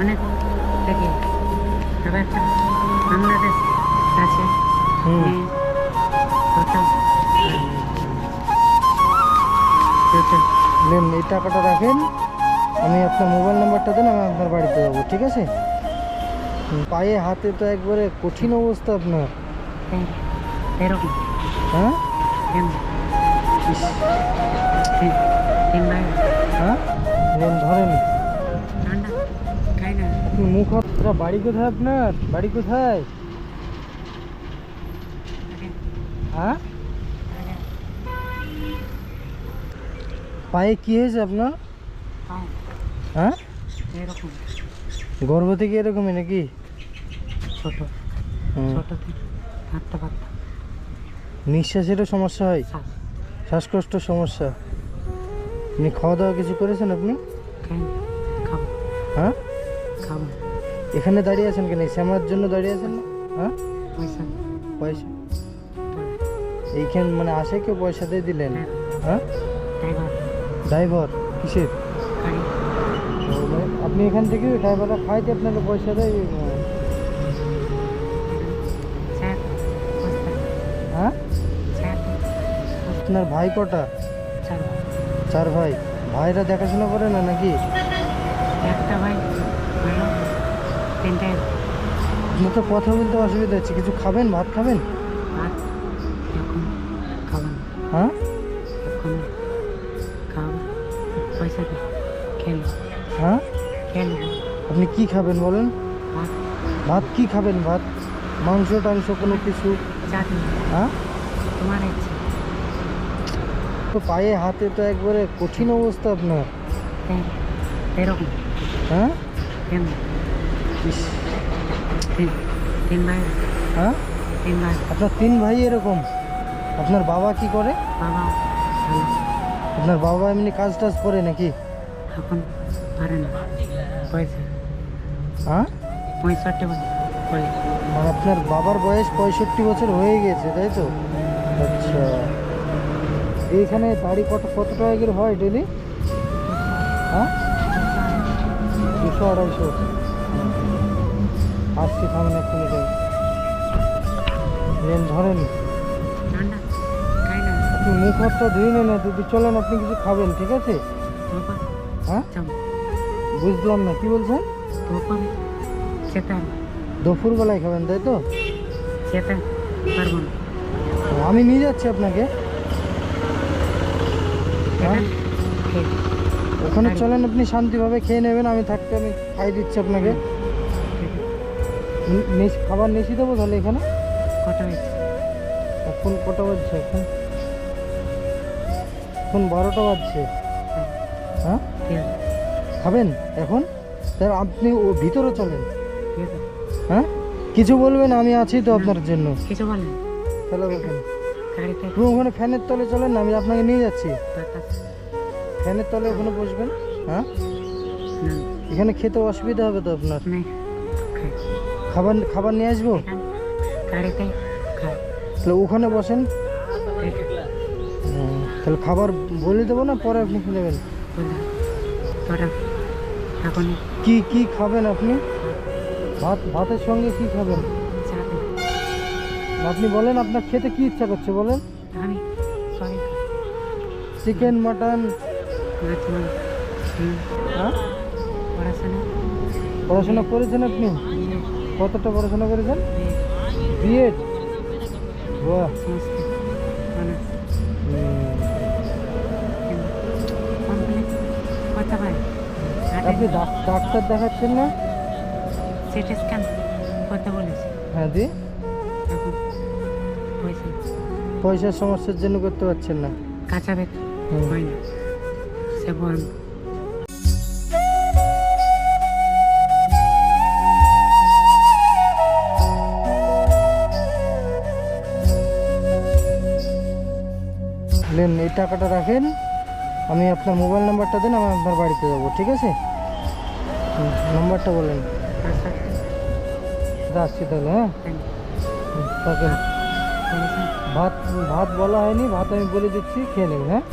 অনেক থেকে তবে একটা বাংলাদেশ আছে নেন, এই টাকাটা রাখেন। আমি আপনার মোবাইল নাম্বারটা দেন, আমি আপনার বাড়িতে যাবো, ঠিক আছে? পায়ে হাতে তো একবারে কঠিন অবস্থা আপনার। এরকম হ্যাঁ ইস, ভাই হ্যাঁ, নেন ধরেন। ঠান্ডা খাই না। আপনি মুখ হাতটা, বাড়ি কোথায় আপনার? বাড়ি কোথায়? হ্যাঁ, পায়ে কি হয়েছে আপনার? হ্যাঁ, এরকম গর্ভ থেকে এরকমই নাকি? ছোট ছোট থেকে হাঁটতে পারতাম। নিঃশ্বাসেরও সমস্যা হয়, শ্বাস শ্বাসকষ্টের সমস্যা। আপনি খাওয়া দাওয়া কিছু করেছেন আপনি? খাই না, খাবো হ্যাঁ, খাবো। এখানে দাঁড়িয়ে আছেন কেন? শ্যামার জন্য দাঁড়িয়ে আছেন না? হ্যাঁ, পয়সা পয়সা এইখান মানে আসে কেউ পয়সা দিয়ে দিলেন? হ্যাঁ, ড্রাইভার ড্রাইভার কিসের? গাড়ি ও, মানে আপনি এখান থেকে ড্রাইভাররা খাইতে আপনাকে পয়সা দেয়? চার বস্তা হ্যাঁ, চার আপনার ভাই কটা? চার 4 ভাই। ভাইরা দেখাশোনা করে না নাকি? একটা ভাই ভালো, তিনটাই আপনার তো কথা বলতে অসুবিধা হচ্ছে, কিছু খাবেন? ভাত খাবেন? ভাত এখন খাবো না, হ্যাঁ, এখন খাবো পয়সা দিয়ে খেলো হ্যাঁ, খেলো আপনি কি খাবেন বলেন? ভাত ভাত কি খাবেন? ভাত, মাংস টাংস কোনো কিছু? চাটনি হ্যাঁ, তোমার ইচ্ছে। তো পায়ে হাতে তো একবারে কঠিন অবস্থা আপনার। এরকম হ্যাঁ, কেমন ইস, তিন ভাই হ্যাঁ, তিন ভাই আপনার 3 ভাই এরকম? আপনার বাবা কি করে? বাবা ভালো, আপনার বাবা এমনি কাজ টাজ করে নাকি? এখন পারে না, পয়সা হ্যাঁ, 65 বছর করে। মানে আপনার বাবার বয়স 65 বছর হয়ে গেছে, তাই তো? আচ্ছা, এইখানে দাড়ি কত টাকা করে হয় ডেলি? হ্যাঁ, 200-250। আসছি, থামেন এক মিনিট। নেন ধরেন। ঠান্ডা খাই না, আপনি মুখ হাতটা ধুয়ে নেন না, দিদি চলেন, আপনি কিছু খাবেন, ঠিক আছে? বাবা হ্যাঁ, চাম বুঝলাম না, কি বলছেন? তখন চেতা দুপুরবেলায় খাবেন, তাই তো? চেতা পারবো না, আমি নিয়ে যাচ্ছি আপনাকে। হ্যাঁ, ওখানে চলেন, আপনি শান্তিভাবে খেয়ে নেবেন, আমি থাকতে আমি খাই দিচ্ছি আপনাকে। খাবার নিশি দেবো তাহলে এখানে? কটা হয়েছে? এখন কটা বাজছে? এখন 12টা বাজছে। হ্যাঁ, ঠিক আছে খাবেন এখন? তাহলে আপনি ও ভিতরে চলেন। ঠিক আছে, হ্যাঁ, কিছু বলবেন, আমি আছি তো আপনার জন্য। কিছু বলেন চলো ওখানে, গাড়িতে আপনি ওখানে ফ্যানের তলে চলেন না, আমি আপনাকে নিয়ে যাচ্ছি। বাতাস ফ্যানের তলে ওখানে বসবেন। হ্যাঁ, না এখানে খেতে অসুবিধা হবে তো আপনার। নেই, খাই খাবার নিয়ে আসবো? এখান গাড়িতে খাই তাহলে ওখানে বসেন। তাহলে খাবার বলে দেবো না, পরে আপনি খেয়ে নেবেন? তোরা এখন কি কি খাবেন আপনি? ভাতের সঙ্গে কি খাবেন? চাটনি আপনি বলেন, আপনার খেতে কি ইচ্ছা করছে বলেন? আমি সরি চিকেন, মাটন? মাছ মাংস হ্যাঁ, পড়াশোনা পড়াশোনা করেছেন আপনি? কতটা পড়াশোনা করেছেন? বিএড? বাহ। সমস্ত অনার্স কমপ্লিট করতে পারি। আপনি ডাক্তার দেখাচ্ছেন না? সিটি স্ক্যান করতে বলেছি, হ্যাঁ, দি এখন পয়সা পয়সার সমস্যার জন্য করতে পারছেন না? কাঁচা বেত হয় না, সে বল নেন, এই টাকাটা রাখেন। আমি আপনার মোবাইল নাম্বারটা দেন, আমি আপনার বাড়িতে যাবো, ঠিক আছে? নাম্বারটা বলেন। আসছি তাহলে। হ্যাঁ, থাকেন। ভাত ভাত বলা হয়নি, ভাত আমি বলে দিচ্ছি, খেয়ে নেবেন। হ্যাঁ।